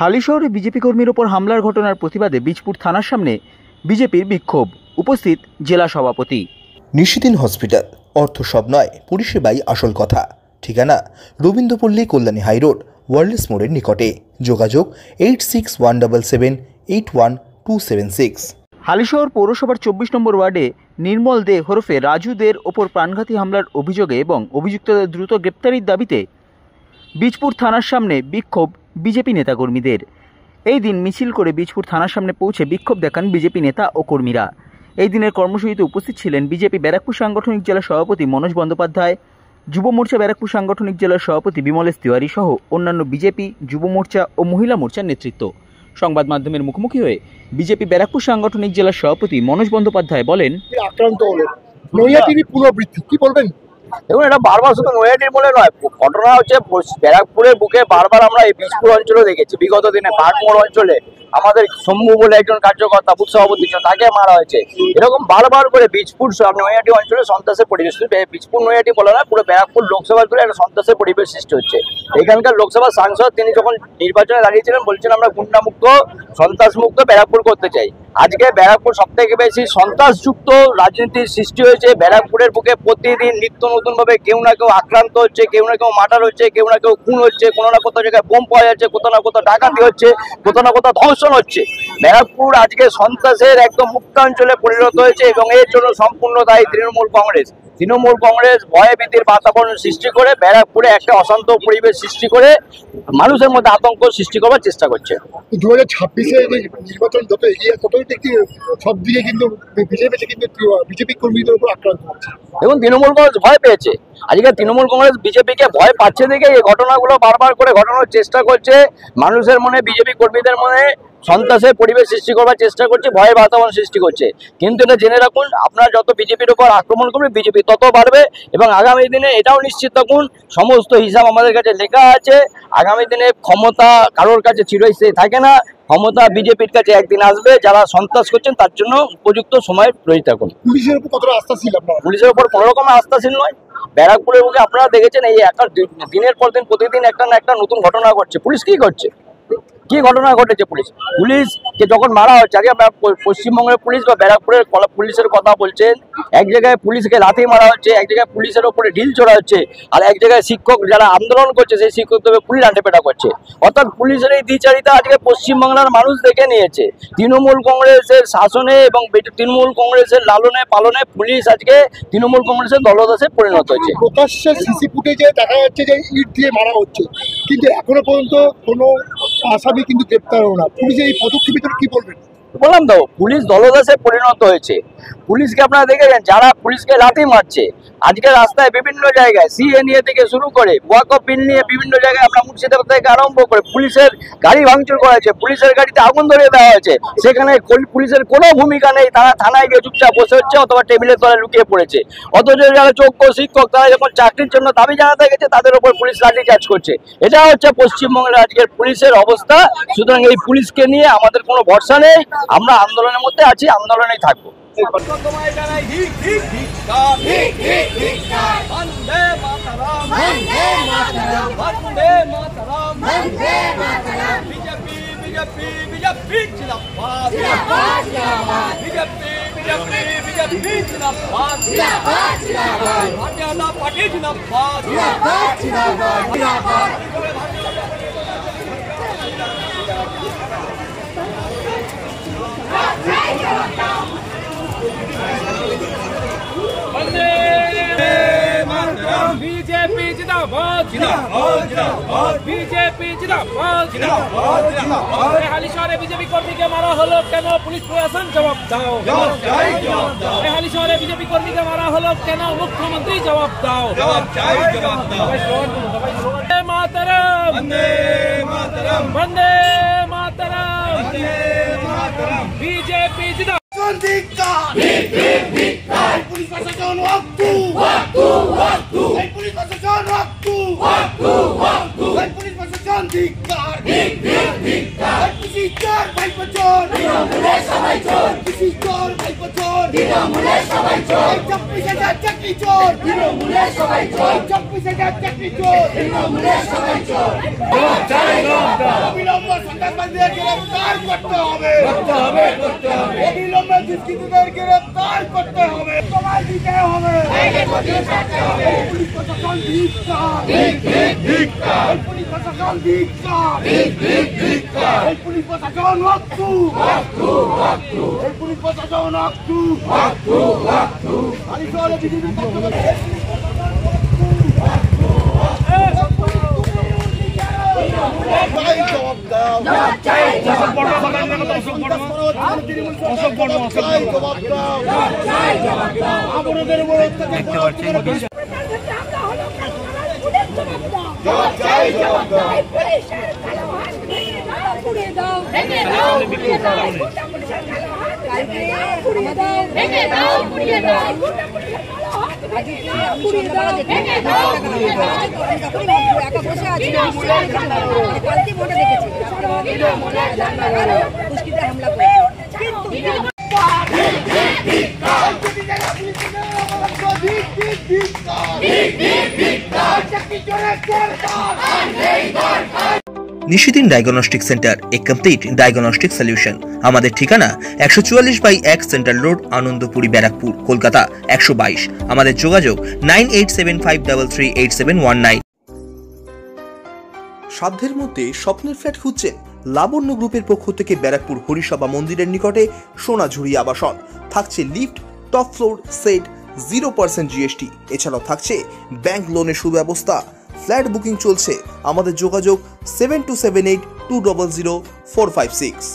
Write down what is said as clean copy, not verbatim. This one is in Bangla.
হালি শহরে বিজেপি কর্মীর ওপর হামলার ঘটনার প্রতিবাদে বীজপুর থানার সামনে বিজেপির বিক্ষোভ। উপস্থিত জেলা সভাপতি। নিশিদিন হসপিটাল, অর্থ সব নয়, পরিষেবাই আসল কথা। ঠিকানা রবীন্দ্রপল্লী, কল্যাণী হাইরোড, ওয়ার্ল্ডস মোড়ের নিকটে। যোগাযোগ 8617781276। হালিশহর পৌরসভার 24 নম্বর ওয়ার্ডে নির্মল দে ওরফে রাজু দের ওপর প্রাণঘাতী হামলার অভিযোগে এবং অভিযুক্তদের দ্রুত গ্রেপ্তারির দাবিতে বীজপুর থানার সামনে বিক্ষোভ বিজেপি নেতাকর্মীদের। এই দিন মিছিল করে বীজপুর থানার সামনে পৌঁছে বিক্ষোভ দেখান বিজেপি নেতা ও কর্মীরা। এই দিনের কর্মসূচিতে উপস্থিত ছিলেন বিজেপি ব্যারাকপুর সাংগঠনিক জেলা সভাপতি মনোজ বন্দ্যোপাধ্যায়, যুব মোর্চা ব্যারাকপুর সাংগঠনিক জেলার সভাপতি বিমলেশ তিওয়ারি সহ অন্যান্য বিজেপি, যুব মোর্চা ও মহিলা মোর্চার নেতৃত্ব। সংবাদ মাধ্যমের মুখোমুখি হয়ে বিজেপি ব্যারাকপুর সাংগঠনিক জেলার সভাপতি মনোজ বন্দ্যোপাধ্যায় বলেন, আক্রান্ত হলো নৈহাটির পুনরাবৃত্তি, কি বলবেন? দেখুন, এটা বারবার শুধু নৈহাটির বলে নয়, ঘটনা হচ্ছে ব্যারাকপুরের বুকে বারবার আমরা এই বীজপুর অঞ্চলে দেখেছি। বিগত দিনে বাঘমোড় অঞ্চলে আমাদের শম্ভু বলে একজন কার্যকর্তা, বুথ সভাপতি, তাকে মারা হয়েছে। এরকম বারবার করে বীজপুর নৈহাটি অঞ্চলে সন্ত্রাসের পরিবেশ, বীজপুর নৈহাটি বলে না, পুরো ব্যারাকপুর লোকসভা জুড়ে একটা সন্ত্রাসের পরিবেশ সৃষ্টি হচ্ছে। এখানকার লোকসভা সাংসদ তিনি যখন নির্বাচনে দাঁড়িয়েছিলেন বলছেন আমরা গুন্ডামুক্ত, সন্ত্রাসমুক্ত ব্যারাকপুর করতে চাই। আজকে ব্যারাকপুর সব থেকে বেশি সন্ত্রাসযুক্ত রাজনীতির সৃষ্টি হয়েছে। ব্যারাকপুরের বুকে প্রতিদিন নিত্য নতুন ভাবে কেউ না কেউ আক্রান্ত হচ্ছে, কেউ না কেউ মার্ডার হচ্ছে, কেউ না কেউ খুন হচ্ছে, কোনো না কোথাও জায়গায় বোম পাওয়া যাচ্ছে, কোথাও না কোথাও ডাকাতি হচ্ছে, কোথাও না কোথাও ধর্ষণ হচ্ছে। ব্যারাকপুর আজকে সন্ত্রাসের একদম মুক্তাঞ্চলে পরিণত হয়েছে এবং এর জন্য সম্পূর্ণ দায়ী তৃণমূল কংগ্রেস। তৃণমূল কংগ্রেস ভয় ভীতির বাতাবরণ সৃষ্টি করে ব্যারাকপুরে একটা অশান্ত পরিবেশ সৃষ্টি করে মানুষের মধ্যে আতঙ্ক সৃষ্টি করবার চেষ্টা করছে। 2026-এ নির্বাচন যত এগিয়ে ততই দেখি সব দিকে কিন্তু বিজেপি কর্মীদের উপর আক্রান্ত হচ্ছে। এবং তৃণমূল কংগ্রেস ভয় পেয়েছে। আজকে তৃণমূল কংগ্রেস বিজেপিকে ভয় পাচ্ছে দেখে এই ঘটনাগুলো বারবার করে ঘটানোর চেষ্টা করছে। মানুষের মনে, বিজেপি কর্মীদের মনে সন্ত্রাসের পরিবেশ সৃষ্টি করবার চেষ্টা করছে, ভয়ের বাতাবরণ সৃষ্টি করছে। কিন্তু এটা জেনে রাখুন, আপনারা যত বিজেপির উপর আক্রমণ করবে বিজেপি তত বাড়বে। এবং আগামী দিনে এটাও নিশ্চিত থাকুন, সমস্ত হিসাব আমাদের কাছে লেখা আছে। আগামী দিনে ক্ষমতা কারোর কাছে চিরস্থায়ী থাকে না, ক্ষমতা বিজেপির কাছে একদিন আসবে। যারা সন্ত্রাস করছেন তার জন্য উপযুক্ত সময় তৈরি থাকুন। পুলিশের উপর কতটা আস্থাশীল আপনারা? পুলিশের উপর কোনো রকমের আস্থাশীল নয়। ব্যারাকপুরের বুকে আপনারা দেখেছেন এই একটা দিনের পর দিন প্রতিদিন একটা না একটা নতুন ঘটনা ঘটছে। পুলিশ কি করছে, কি ঘটনা ঘটেছে? পুলিশকে যখন মারা হচ্ছে, আগে পশ্চিমবঙ্গের পুলিশ বা ব্যারাকপুরের পুলিশের কথা বলছেন, এক জায়গায় পুলিশকে লাথি মারা হচ্ছে, এক জায়গায় পুলিশের ওপরে ঢিল ছোড়া হচ্ছে, আর এক জায়গায় শিক্ষক যারা আন্দোলন করছে সেই শিক্ষকদের পুলিশ আন্টেপেটা করছে। অর্থাৎ পুলিশের এই দ্বিচারিতা আজকে পশ্চিমবাংলার মানুষ দেখে নিয়েছে। তৃণমূল কংগ্রেসের শাসনে এবং তৃণমূল কংগ্রেসের লালনে পালনে পুলিশ আজকে তৃণমূল কংগ্রেসের দলদাসে পরিণত হয়েছে। প্রকাশ্যে সিসি ফুটেজে দেখা যাচ্ছে যে ইট দিয়ে মারা হচ্ছে, কিন্তু এখনো পর্যন্ত কোনো আসামি কিন্তু গ্রেপ্তার হলো না। পুলিশের এই পদক্ষেপের কি বলবেন? বললাম তো, পুলিশ দলদাসে পরিণত হয়েছে। পুলিশকে আপনারা দেখেছেন, যারা পুলিশকে লাথি মারছে আজকে রাস্তায় বিভিন্ন জায়গায়, সিএ নিয়ে থেকে শুরু করে ওয়াকফ বিল নিয়ে বিভিন্ন জায়গায় আমরা মুর্শিদাবাদ থেকে আরম্ভ করে পুলিশের গাড়ি ভাঙচুর করা হয়েছে, পুলিশের গাড়িতে আগুন ধরিয়ে দেওয়া হয়েছে। সেখানে পুলিশের কোনো ভূমিকা নেই, তারা থানায় গিয়ে চুপচাপ বসে হচ্ছে অথবা টেবিলের তলায় লুকিয়ে পড়েছে। অথচ যারা যোগ্য শিক্ষক তারা যখন চাকরির জন্য দাবি জানাতে গেছে তাদের উপর পুলিশ লাঠিচার্জ করছে। এটা হচ্ছে পশ্চিমবঙ্গের আজকের পুলিশের অবস্থা। সুতরাং এই পুলিশকে নিয়ে আমাদের কোনো ভরসা নেই। আমরা আন্দোলনের মধ্যে আছি, আন্দোলনেই থাকবো। बीजेपी जिंदाबाद, बीजेपी जिंदाबाद। हाली शहरे बीजेपी कर्मी के मारा हलो केन पुलिस प्रशासन जवाब दाओ। हाली शहरे बीजेपी कर्मी के मारा हलो केन मुख्यमंत्री जवाब दाओ। वंदे मातरम, वंदे मातरम। बीजेपी जिंदाबाद। पुलिस प्रशासन वक्तू, पुलिस प्रशासन वक्तू, पुलिस प्रशासन धिक्कार, पुलिस चार भाई बचोर, আশিস চোর ভাইপো চোর তৃণমূলের সবাই চোর 24,000 চাকরি চোর তৃণমূলের সবাই চোর 24,000 চাকরি চোর তৃণমূলের সবাই চোর অবিলম্বে সন্ত্রাসবাদীদের গ্রেফতার করতে হবে অবিলম্বে দুষ্কৃতীদের গ্রেফতার করতে হবে সবাই দিতে হবে পুলিশ প্রশাসন ধিক্কার পুলিশ প্রশাসন ধিক্কার পুলিশ প্রশাসন ওয়াক্তু পুলিশ প্রশাসন ওয়াক্তু হালিশহরে বিজেপির পক্ষ থেকে নিশিদিন ডায়াগনস্টিক সেন্টার, এ কমপ্লিট ডায়াগনস্টিক সলিউশন। আমাদের ঠিকানা 144/1 সেন্ট্রাল রোড, আনন্দপুরি, ব্যারাকপুর, কলকাতা 122। আমাদের যোগাযোগ 9875338719। সাধ্যের মধ্যে স্বপ্নের ফ্ল্যাট খুঁজছেন? লাবণ্য গ্রুপের পক্ষ থেকে ব্যারাকপুর হরিসভা মন্দিরের নিকটে সোনাঝুরি আবাসন। থাকছে lift, top floor, set, 0% GST। এছাড়াও থাকছে ব্যাংক লোনের সুব্যবস্থা। ফ্ল্যাট বুকিং চলছে। আমাদের যোগাযোগ 7278200456।